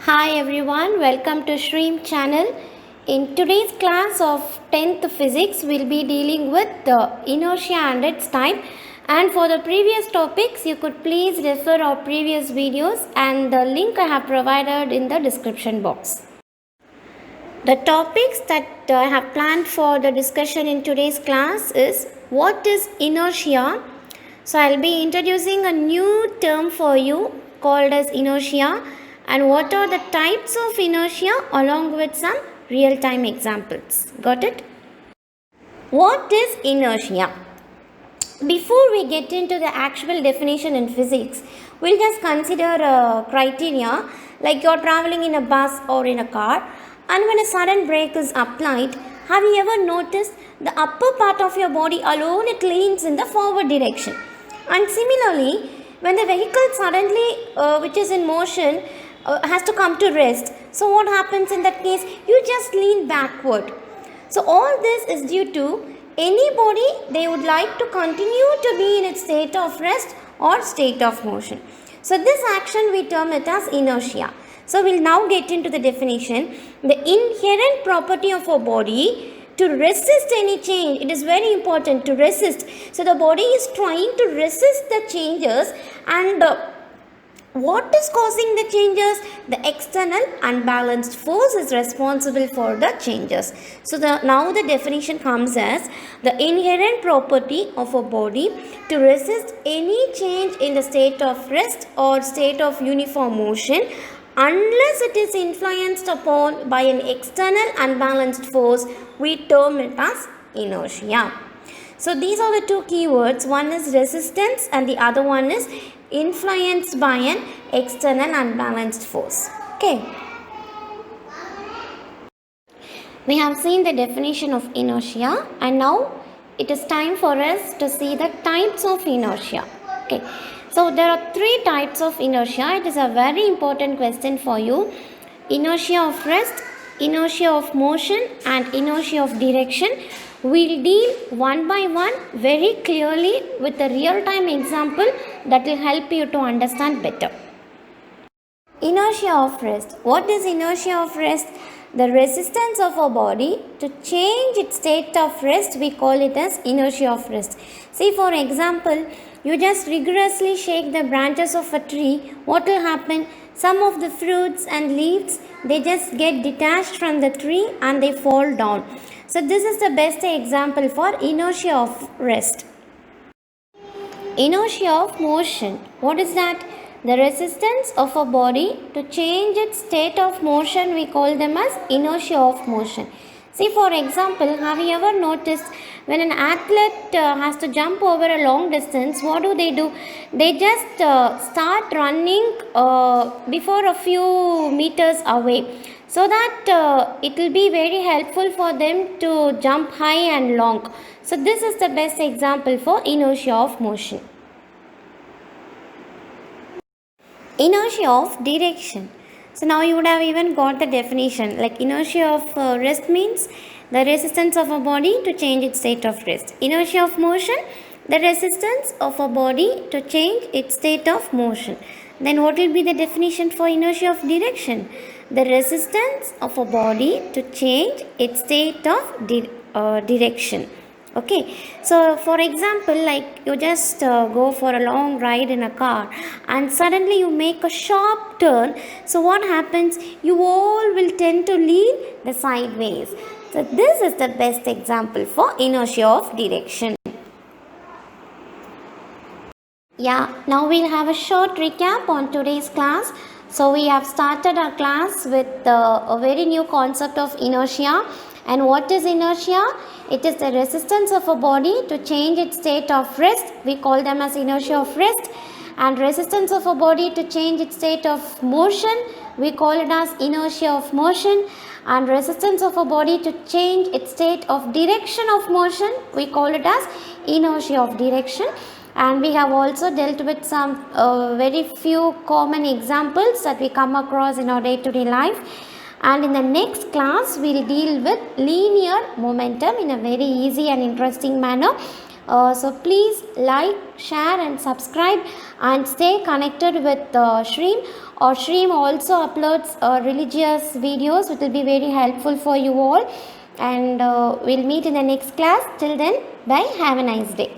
Hi everyone, welcome to Stream channel. In today's class of 10th physics, we'll be dealing with the inertia and its type. And for the previous topics, you could please refer our previous videos and the link I have provided in the description box. The topics that I have planned for the discussion in today's class is what is inertia. So I'll be introducing a new term for you called as inertia and what are the types of inertia along with some real-time examples. Got it? What is inertia? Before we get into the actual definition in physics, we'll just consider a criteria like you're traveling in a bus or in a car, and when a sudden brake is applied, have you ever noticed the upper part of your body alone, it leans in the forward direction? And similarly, when the vehicle suddenly, which is in motion, has to come to rest, so what happens in that case? You just lean backward. So all this is due to anybody they would like to continue to be in its state of rest or state of motion. So this action we term it as inertia. So we'll now get into the definition. The inherent property of a body to resist any change. It is very important to resist. So the body is trying to resist the changes, and what is causing the changes? The external unbalanced force is responsible for the changes. So now the definition comes as the inherent property of a body to resist any change in the state of rest or state of uniform motion unless it is influenced upon by an external unbalanced force. We term it as inertia. So these are the two keywords. One is resistance and the other one is influenced by an external unbalanced force. Okay. We have seen the definition of inertia, and now it is time for us to see the types of inertia. Okay. So there are three types of inertia. It is a very important question for you. Inertia of rest, inertia of motion and inertia of direction. We'll deal one by one very clearly with a real-time example that will help you to understand better. Inertia of rest. What is inertia of rest? The resistance of a body to change its state of rest, we call it as inertia of rest. See, for example, you just rigorously shake the branches of a tree. What will happen? Some of the fruits and leaves, they just get detached from the tree and they fall down. So this is the best example for inertia of rest. Inertia of motion. What is that? The resistance of a body to change its state of motion, we call them as inertia of motion. See, for example, have you ever noticed when an athlete has to jump over a long distance, what do? They just start running before a few meters away, so that it will be very helpful for them to jump high and long. So this is the best example for inertia of motion. Inertia of direction. So now you would have even got the definition. Like inertia of rest means the resistance of a body to change its state of rest. Inertia of motion, the resistance of a body to change its state of motion. Then what will be the definition for inertia of direction? The resistance of a body to change its state of direction. Okay, so for example, like you just go for a long ride in a car and suddenly you make a sharp turn. So what happens? You all will tend to lean the sideways. So this is the best example for inertia of direction. Yeah, now we'll have a short recap on today's class. So we have started our class with a very new concept of inertia. And what is inertia? It is the resistance of a body to change its state of rest. We call them as inertia of rest. And resistance of a body to change its state of motion, we call it as inertia of motion. And resistance of a body to change its state of direction of motion, we call it as inertia of direction. And we have also dealt with some very few common examples that we come across in our day-to-day life. And in the next class, we will deal with linear momentum in a very easy and interesting manner. So please like, share and subscribe and stay connected with Shreem. Or Shreem also uploads religious videos which will be very helpful for you all. And we'll meet in the next class. Till then, bye. Have a nice day.